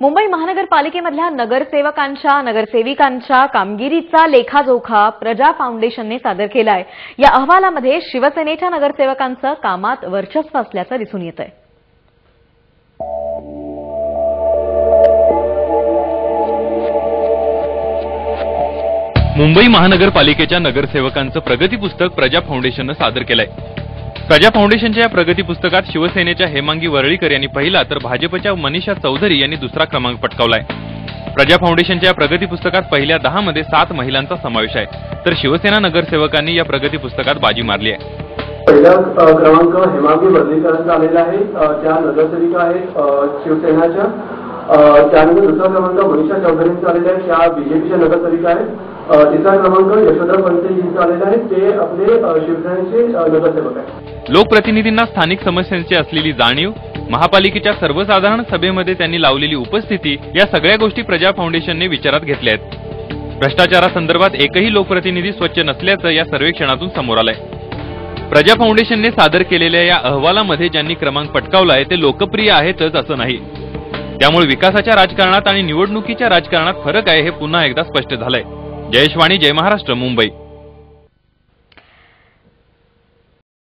मुंबई महानगरपालिकेमधल्या नगरसेविकांच्या कामगिरीचा लेखाजोखा प्रजा फाउंडेशनने सादर केलाय। या अहवालामध्ये शिवसेनेच्या नगरसेवकांचं कामात वर्चस्व असल्याचं दिसून येतंय। मुंबई महानगरपालिकेच्या नगरसेवकांचं प्रगती पुस्तक प्रजा फाउंडेशनने सादर केलंय। प्रजा फाउंडेशनच्या या प्रगती पुस्तकात शिवसेनेच्या हेमांगी वरळीकर यांनी पहिला तर भाजपच्या मनीषा चौधरी यांनी दुसरा क्रमांक पटकावलाय। प्रजा फाउंडेशनच्या या प्रगती पुस्तकात पहिल्या 10 मध्ये 7 महिलांचा समावेश आहे, तर शिवसेना नगरसेवकांनी या प्रगती पुस्तकात बाजी मारली आहे। पहिला क्रमांक हेमांगी वरळीकरांचा आलेला आहे, त्या नगरसेविका आहेत शिवसेनाच्या। त्यानंतर दुसरा क्रमांक मनीषा चौधरींचा आलेला आहे, त्या बीजेपीच्या नगरसेविका आहेत। तिसरा क्रमांक यशोधर पंतेजींचा आलेला आहे, ते आपले शिवसेनेचे नगरसेवक आहेत। लोकप्रतिनिधींना स्थानिक समस्यांची असलेली जाणीव, महापालिकेच्या सर्वसाधारण सभेमध्ये त्यांनी लावलेली उपस्थिती या सगळ्या गोष्टी प्रजा फाउंडेशनने विचारात घेतल्या आहेत। भ्रष्टाचारासंदर्भात एकही लोकप्रतिनिधी स्वच्छ नसल्याचं या सर्वेक्षणातून समोर आलंय। प्रजा फाउंडेशनने सादर केलेल्या या अहवालामध्ये ज्यांनी क्रमांक पटकावलाय ते लोकप्रिय आहेतच असं नाही। त्यामुळे विकासाच्या राजकारणात आणि निवडणुकीच्या राजकारणात फरक आहे हे पुन्हा एकदा स्पष्ट झालंय। जयेश वाणी, जय महाराष्ट्र, मुंबई।